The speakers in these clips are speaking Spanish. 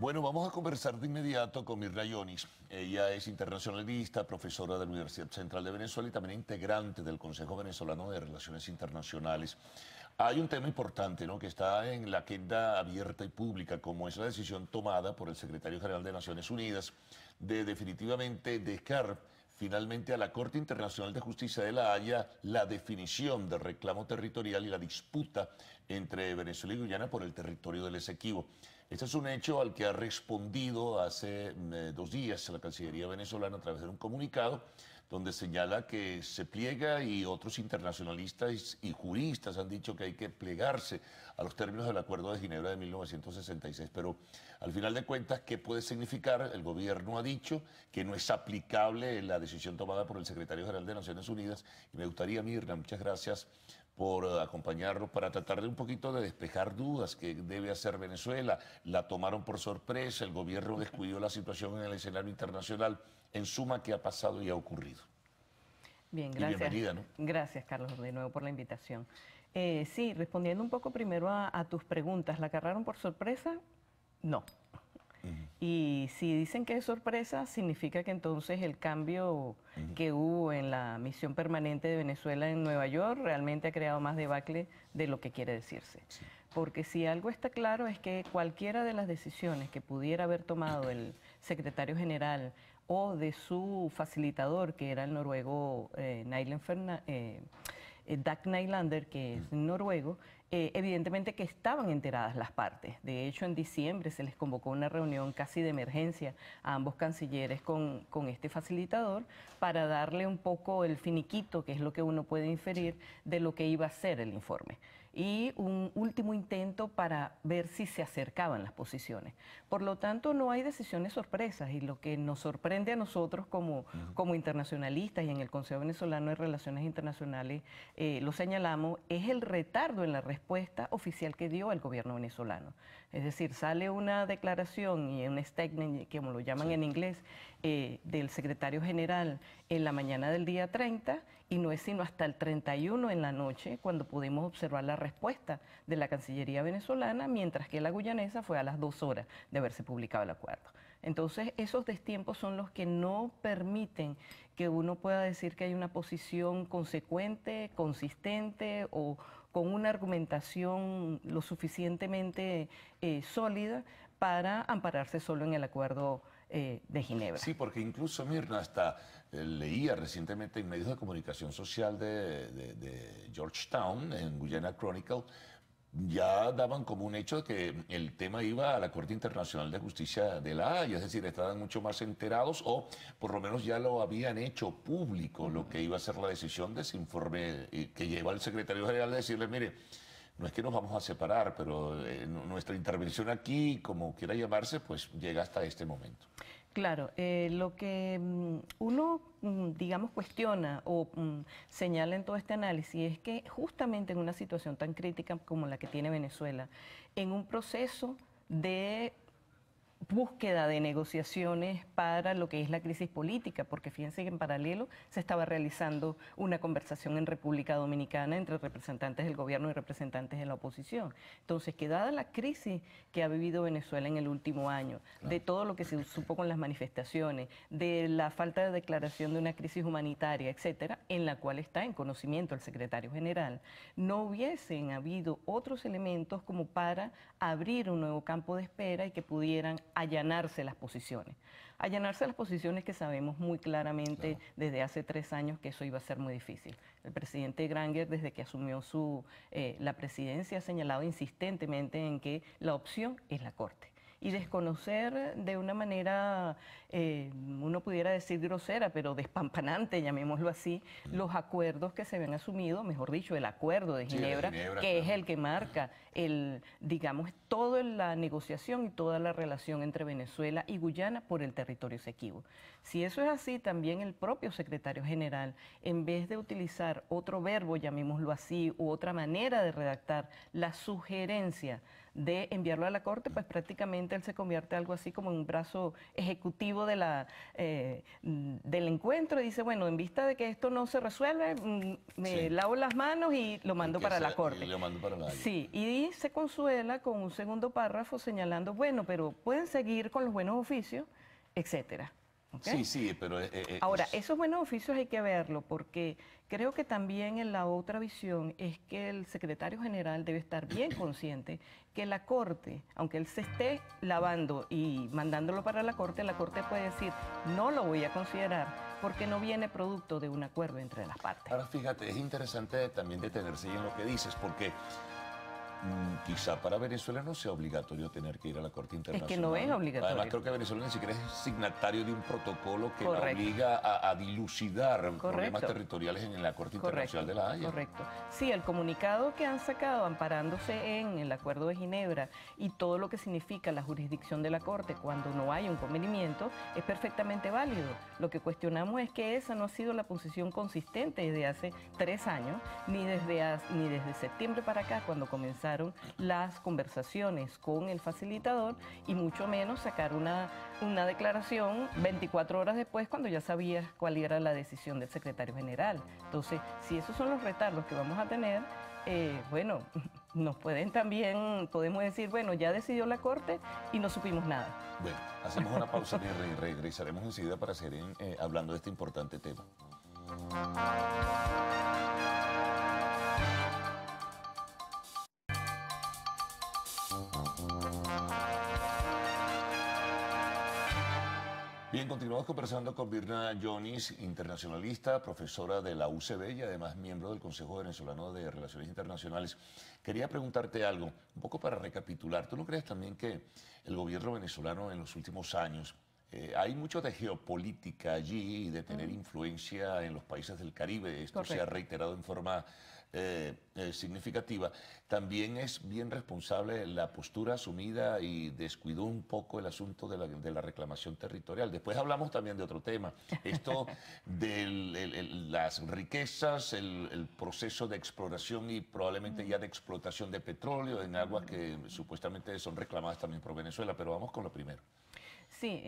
Bueno, vamos a conversar de inmediato con Mirna Yonis. Ella es internacionalista, profesora de la Universidad Central de Venezuela y también integrante del Consejo Venezolano de Relaciones Internacionales. Hay un tema importante, ¿no?, que está en la agenda abierta y pública, como es la decisión tomada por el secretario general de Naciones Unidas de definitivamente dejar finalmente a la Corte Internacional de Justicia de La Haya la definición del reclamo territorial y la disputa entre Venezuela y Guyana por el territorio del Esequibo. Este es un hecho al que ha respondido hace 2 días la Cancillería venezolana a través de un comunicado donde señala que se pliega, y otros internacionalistas y juristas han dicho que hay que plegarse a los términos del Acuerdo de Ginebra de 1966. Pero al final de cuentas, ¿qué puede significar? El gobierno ha dicho que no es aplicable la decisión tomada por el secretario general de Naciones Unidas. Y me gustaría, Mirna, muchas gracias por acompañarnos para tratar de un poquito de despejar dudas que debe hacer Venezuela. La tomaron por sorpresa, el gobierno descuidó la situación en el escenario internacional. En suma, ¿qué ha pasado y ha ocurrido? Bien, Y gracias. bienvenida, ¿no? Gracias, Carlos, de nuevo por la invitación. Sí, respondiendo un poco primero a tus preguntas, ¿la agarraron por sorpresa? No. Y si dicen que es sorpresa, significa que entonces el cambio que hubo en la misión permanente de Venezuela en Nueva York realmente ha creado más debacle de lo que quiere decirse. Sí. Porque si algo está claro es que cualquiera de las decisiones que pudiera haber tomado el secretario general o de su facilitador, que era el noruego Dag Nylander, que es noruego, evidentemente que estaban enteradas las partes. De hecho, en diciembre se les convocó una reunión casi de emergencia a ambos cancilleres con este facilitador para darle un poco el finiquito, que es lo que uno puede inferir de lo que iba a ser el informe. Y un último intento para ver si se acercaban las posiciones. Por lo tanto, no hay decisiones sorpresas, y lo que nos sorprende a nosotros como internacionalistas y en el Consejo Venezolano de Relaciones Internacionales, lo señalamos, es el retardo en la respuesta oficial que dio el gobierno venezolano. Es decir, sale una declaración y un statement, como lo llaman en inglés, del secretario general en la mañana del día 30, y no es sino hasta el 31 en la noche cuando pudimos observar la respuesta de la Cancillería venezolana, mientras que la guyanesa fue a las 2 horas de haberse publicado el acuerdo. Entonces, esos destiempos son los que no permiten que uno pueda decir que hay una posición consecuente, consistente o con una argumentación lo suficientemente sólida para ampararse solo en el acuerdo de Ginebra. Sí, porque incluso, Mirna, hasta leía recientemente en medios de comunicación social de Georgetown, en Guyana Chronicle, ya daban como un hecho de que el tema iba a la Corte Internacional de Justicia de La Haya, es decir, estaban mucho más enterados, o por lo menos ya lo habían hecho público, lo que iba a ser la decisión de ese informe que lleva el secretario general a decirles, mire, no es que nos vamos a separar, pero nuestra intervención aquí, como quiera llamarse, pues llega hasta este momento. Claro, lo que uno, digamos, cuestiona o señala en todo este análisis es que justamente en una situación tan crítica como la que tiene Venezuela, en un proceso de búsqueda de negociaciones para lo que es la crisis política, porque fíjense que en paralelo se estaba realizando una conversación en República Dominicana entre representantes del gobierno y representantes de la oposición. Entonces, que dada la crisis que ha vivido Venezuela en el último año, de todo lo que se supo con las manifestaciones, de la falta de declaración de una crisis humanitaria, etcétera, en la cual está en conocimiento el secretario general, no hubiesen habido otros elementos como para abrir un nuevo campo de espera y que pudieran allanarse las posiciones. Allanarse las posiciones que sabemos muy claramente desde hace 3 años que eso iba a ser muy difícil. El presidente Granger, desde que asumió la presidencia, ha señalado insistentemente en que la opción es la Corte. Y desconocer de una manera, uno pudiera decir grosera, pero despampanante, llamémoslo así, los acuerdos que se habían asumido, mejor dicho, el acuerdo de Ginebra, que es el que marca, digamos, toda la negociación y toda la relación entre Venezuela y Guyana por el territorio Esequibo. Si eso es así, también el propio secretario general, en vez de utilizar otro verbo, llamémoslo así, u otra manera de redactar la sugerencia de enviarlo a la Corte, pues prácticamente él se convierte algo así como en un brazo ejecutivo del encuentro y dice, bueno, en vista de que esto no se resuelve, me lavo las manos y lo mando para la Corte. Y lo mando para la Haya. Sí, y se consuela con un segundo párrafo señalando, bueno, pero pueden seguir con los buenos oficios, etcétera. ¿Okay? Sí, pero... Ahora, esos buenos oficios hay que verlo porque creo que también en la otra visión es que el secretario general debe estar bien consciente que la Corte, aunque él se esté lavando y mandándolo para la Corte puede decir, no lo voy a considerar porque no viene producto de un acuerdo entre las partes. Ahora fíjate, es interesante también detenerse en lo que dices, porque quizá para Venezuela no sea obligatorio tener que ir a la Corte Internacional. Es que no es obligatorio. Además, creo que Venezuela ni siquiera es signatario de un protocolo que la Correcto. obliga a dilucidar problemas Correcto. territoriales en la Corte Internacional de la Haya. Correcto. Sí, el comunicado que han sacado amparándose en el Acuerdo de Ginebra y todo lo que significa la jurisdicción de la Corte cuando no hay un convenimiento es perfectamente válido. Lo que cuestionamos es que esa no ha sido la posición consistente desde hace 3 años, ni desde septiembre para acá, cuando comenzaron las conversaciones con el facilitador, y mucho menos sacar una declaración 24 horas después cuando ya sabías cuál era la decisión del secretario general. Entonces, si esos son los retardos que vamos a tener, bueno, nos podemos decir, bueno, ya decidió la Corte y no supimos nada. Bueno, hacemos una pausa y regresaremos enseguida para seguir hablando de este importante tema. Bien, continuamos conversando con Virna Llonis, internacionalista, profesora de la UCB y además miembro del Consejo Venezolano de Relaciones Internacionales. Quería preguntarte algo, un poco para recapitular. ¿Tú no crees también que el gobierno venezolano en los últimos años, hay mucho de geopolítica allí y de tener influencia en los países del Caribe? Esto se ha reiterado en forma significativa. También es bien responsable la postura asumida y descuidó un poco el asunto de la reclamación territorial. Después hablamos también de otro tema, esto de las riquezas, el proceso de exploración y probablemente ya de explotación de petróleo en aguas que supuestamente son reclamadas también por Venezuela, pero vamos con lo primero. Sí,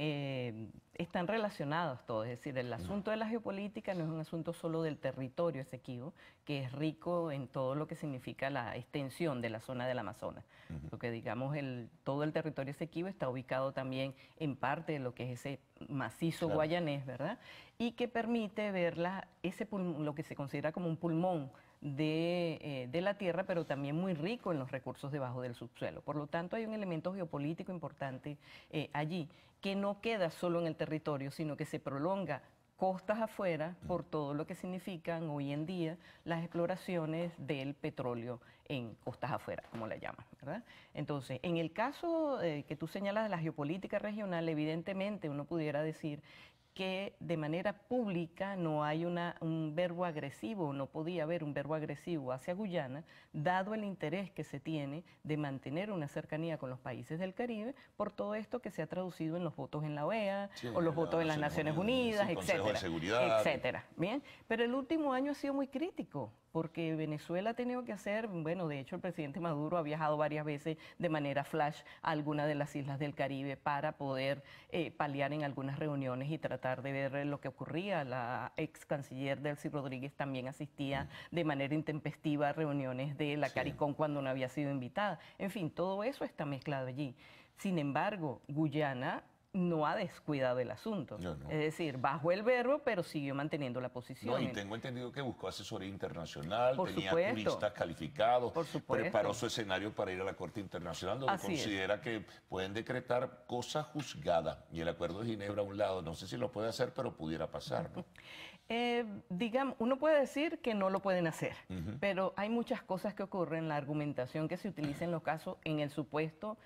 están relacionados todos, es decir, el asunto de la geopolítica no es un asunto solo del territorio Esequibo, que es rico en todo lo que significa la extensión de la zona del Amazonas. Lo que digamos, todo el territorio Esequibo está ubicado también en parte de lo que es ese macizo guayanés, ¿verdad? Y que permite ver lo que se considera como un pulmón de la tierra, pero también muy rico en los recursos debajo del subsuelo. Por lo tanto, hay un elemento geopolítico importante allí, que no queda solo en el territorio, sino que se prolonga costas afuera por todo lo que significan hoy en día las exploraciones del petróleo en costas afuera, como la llaman, ¿verdad? Entonces, en el caso que tú señalas de la geopolítica regional, evidentemente uno pudiera decir que de manera pública no hay un verbo agresivo, no podía haber un verbo agresivo hacia Guyana, dado el interés que se tiene de mantener una cercanía con los países del Caribe por todo esto que se ha traducido en los votos en la OEA, o los votos en las Naciones Unidas, etcétera, etcétera. Bien, pero el último año ha sido muy crítico, porque Venezuela ha tenido que hacer, bueno, de hecho el presidente Maduro ha viajado varias veces de manera flash a alguna de las islas del Caribe para poder paliar en algunas reuniones y tratar de ver lo que ocurría. La ex canciller Delcy Rodríguez también asistía de manera intempestiva a reuniones de la CARICOM cuando no había sido invitada. En fin, todo eso está mezclado allí. Sin embargo, Guyana no ha descuidado el asunto. No. Es decir, bajó el verbo, pero siguió manteniendo la posición. No, y tengo entendido que buscó asesoría internacional, tenía juristas calificados, preparó su escenario para ir a la Corte Internacional, donde considera que pueden decretar cosa juzgada. Y el Acuerdo de Ginebra a un lado, no sé si lo puede hacer, pero pudiera pasar, ¿no? Digamos, uno puede decir que no lo pueden hacer, pero hay muchas cosas que ocurren. La argumentación que se utiliza en los casos, en el supuesto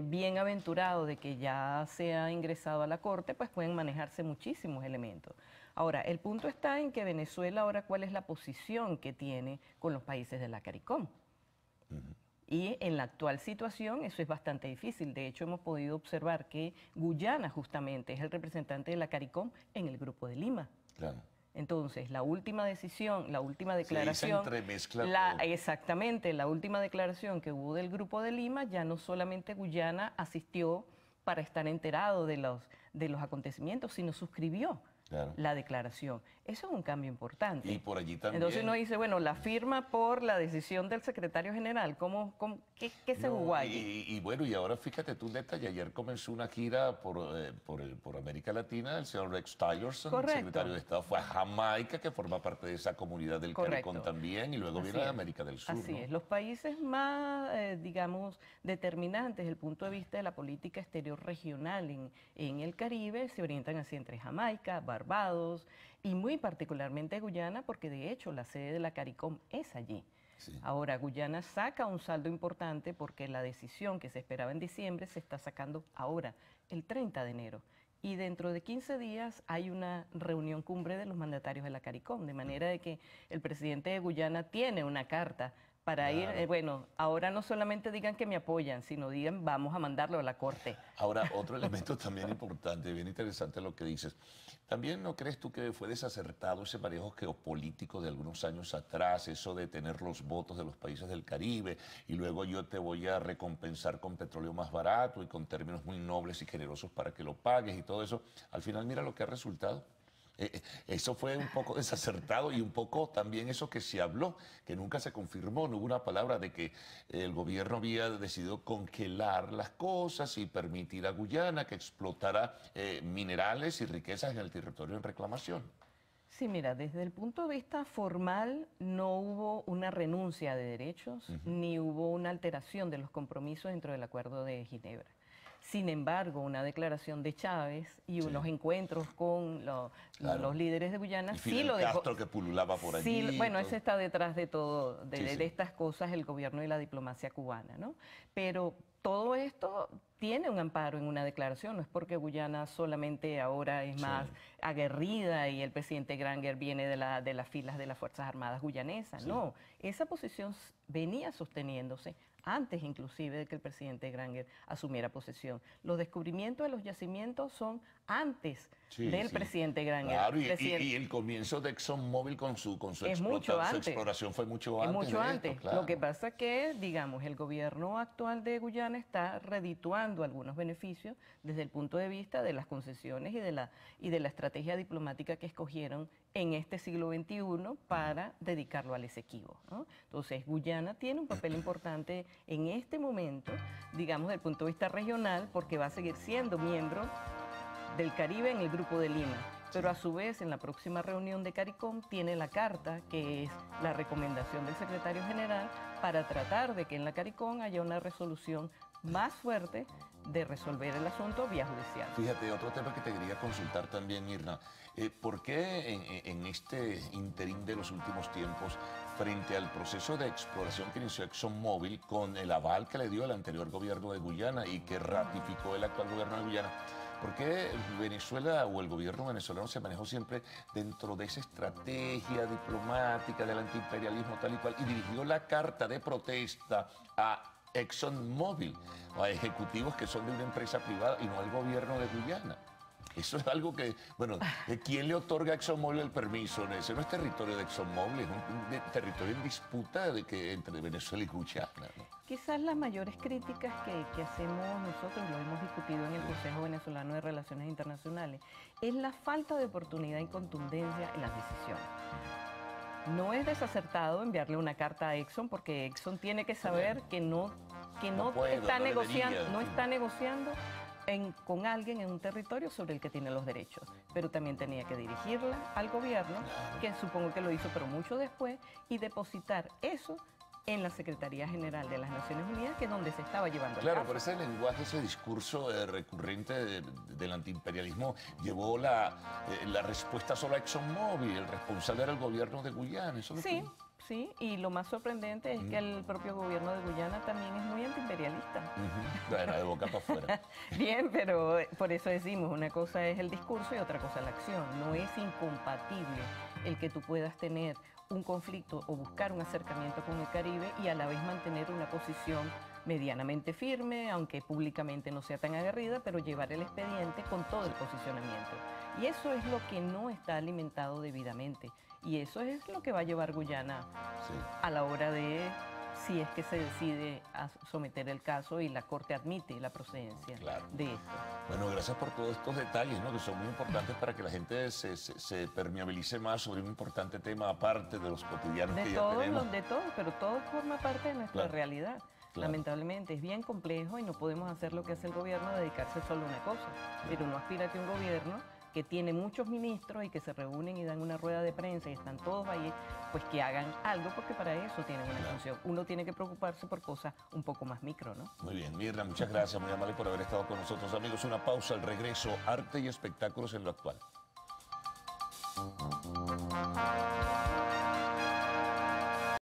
bien aventurado de que ya se ha ingresado a la Corte, pues pueden manejarse muchísimos elementos. Ahora, el punto está en que Venezuela ahora, ¿cuál es la posición que tiene con los países de la CARICOM? Y en la actual situación eso es bastante difícil. De hecho, hemos podido observar que Guyana justamente es el representante de la CARICOM en el Grupo de Lima. Claro. Entonces, la última decisión, la última Se declaración, entremezcla todo. exactamente, la última declaración que hubo del Grupo de Lima, ya no solamente Guyana asistió para estar enterado de los acontecimientos, sino suscribió Claro. la declaración. Eso es un cambio importante. Y por allí también. Entonces uno dice, bueno, la firma por la decisión del secretario general, ¿qué se jugó allí? Y bueno, y ahora fíjate tú un detalle, ayer comenzó una gira por América Latina, el señor Rex Tillerson, el Correcto. secretario de Estado, fue a Jamaica, que forma parte de esa comunidad del Correcto. CARICOM también, y luego Así viene a es. América del Sur. Así ¿no? es. Los países más, digamos, determinantes desde el punto de vista de la política exterior regional en el Caribe se orientan hacia entre Jamaica, Barbados y muy particularmente Guyana, porque de hecho la sede de la CARICOM es allí. Sí. Ahora, Guyana saca un saldo importante porque la decisión que se esperaba en diciembre se está sacando ahora, el 30 de enero. Y dentro de 15 días hay una reunión cumbre de los mandatarios de la CARICOM, de manera de que el presidente de Guyana tiene una carta para ir, bueno, ahora no solamente digan que me apoyan, sino digan vamos a mandarlo a la corte. Ahora, otro elemento también importante, bien interesante lo que dices. ¿También no crees tú que fue desacertado ese manejo geopolítico de algunos años atrás, eso de tener los votos de los países del Caribe y luego yo te voy a recompensar con petróleo más barato y con términos muy nobles y generosos para que lo pagues y todo eso? Al final mira lo que ha resultado. Eso fue un poco desacertado y un poco también eso que se habló, que nunca se confirmó, no hubo una palabra de que el gobierno había decidido congelar las cosas y permitir a Guyana que explotara minerales y riquezas en el territorio en reclamación. Sí, mira, desde el punto de vista formal no hubo una renuncia de derechos, ni hubo una alteración de los compromisos dentro del Acuerdo de Ginebra. Sin embargo, una declaración de Chávez y unos encuentros con los líderes de Guyana Y sí Fidel lo dejó. Castro que pululaba por allí. Sí, bueno, todo. ese está detrás de todo, Sí, sí. de estas cosas, el gobierno y la diplomacia cubana, ¿no? Pero todo esto tiene un amparo en una declaración, no es porque Guyana solamente ahora es más aguerrida y el presidente Granger viene de las filas de las Fuerzas Armadas guyanesas, no, esa posición venía sosteniéndose antes inclusive de que el presidente Granger asumiera posesión. Los descubrimientos de los yacimientos son antes del presidente Granger. Claro, y el comienzo de ExxonMobil con su exploración fue mucho antes. Es mucho antes. Esto, claro. Lo que pasa es que, digamos, el gobierno actual de Guyana está redituando algunos beneficios desde el punto de vista de las concesiones y de la estrategia diplomática que escogieron en este siglo XXI para dedicarlo al Esequibo, ¿no? Entonces, Guyana tiene un papel importante en este momento, digamos, desde el punto de vista regional, porque va a seguir siendo miembro del Caribe en el Grupo de Lima. Pero a su vez, en la próxima reunión de CARICOM tiene la carta, que es la recomendación del secretario general, para tratar de que en la CARICOM haya una resolución más fuerte de resolver el asunto vía judicial. Fíjate, otro tema que te quería consultar también, Mirna. ¿Por qué en este interín de los últimos tiempos, frente al proceso de exploración que inició ExxonMobil, con el aval que le dio el anterior gobierno de Guyana y que ratificó el actual gobierno de Guyana, ¿por qué Venezuela o el gobierno venezolano se manejó siempre dentro de esa estrategia diplomática del antiimperialismo tal y cual y dirigió la carta de protesta a ExxonMobil, a ejecutivos que son de una empresa privada y no al gobierno de Guyana? Eso es algo que, bueno, ¿quién le otorga a ExxonMobil el permiso? Ese no es territorio de ExxonMobil, es un territorio en disputa entre Venezuela y Guyana, ¿no? Quizás las mayores críticas que hacemos nosotros, lo hemos discutido en el Consejo Venezolano de Relaciones Internacionales, es la falta de oportunidad y contundencia en las decisiones. No es desacertado enviarle una carta a Exxon porque Exxon tiene que saber que no está negociando con alguien en un territorio sobre el que tiene los derechos, pero también tenía que dirigirla al gobierno, que supongo que lo hizo, pero mucho después, y depositar eso en la Secretaría General de las Naciones Unidas, que es donde se estaba llevando el Claro, caso. pero ese lenguaje, ese discurso recurrente del antiimperialismo llevó la respuesta solo a ExxonMobil, el responsable era el gobierno de Guyana. Eso es lo que... Sí, y lo más sorprendente es que el propio gobierno de Guyana también es muy antiimperialista. Bueno, de boca para afuera. Bien, pero por eso decimos, una cosa es el discurso y otra cosa la acción. No es incompatible el que tú puedas tener un conflicto o buscar un acercamiento con el Caribe y a la vez mantener una posición medianamente firme, aunque públicamente no sea tan aguerrida, pero llevar el expediente con todo el posicionamiento. Y eso es lo que no está alimentado debidamente. Y eso es lo que va a llevar Guyana a la hora de, si es que se decide a someter el caso y la Corte admite la procedencia de esto. Bueno, gracias por todos estos detalles, ¿no?, que son muy importantes para que la gente se permeabilice más sobre un importante tema aparte de los cotidianos que ya tenemos. De todo, pero todo forma parte de nuestra realidad. Lamentablemente es bien complejo y no podemos hacer lo que hace el gobierno, dedicarse solo a una cosa. Pero uno aspira a que un gobierno que tiene muchos ministros y que se reúnen y dan una rueda de prensa y están todos ahí, pues que hagan algo, porque para eso tienen una función. Uno tiene que preocuparse por cosas un poco más micro, ¿no? Muy bien, Mirna, muchas gracias, muy amable por haber estado con nosotros. Amigos, una pausa, al regreso, arte y espectáculos en lo actual.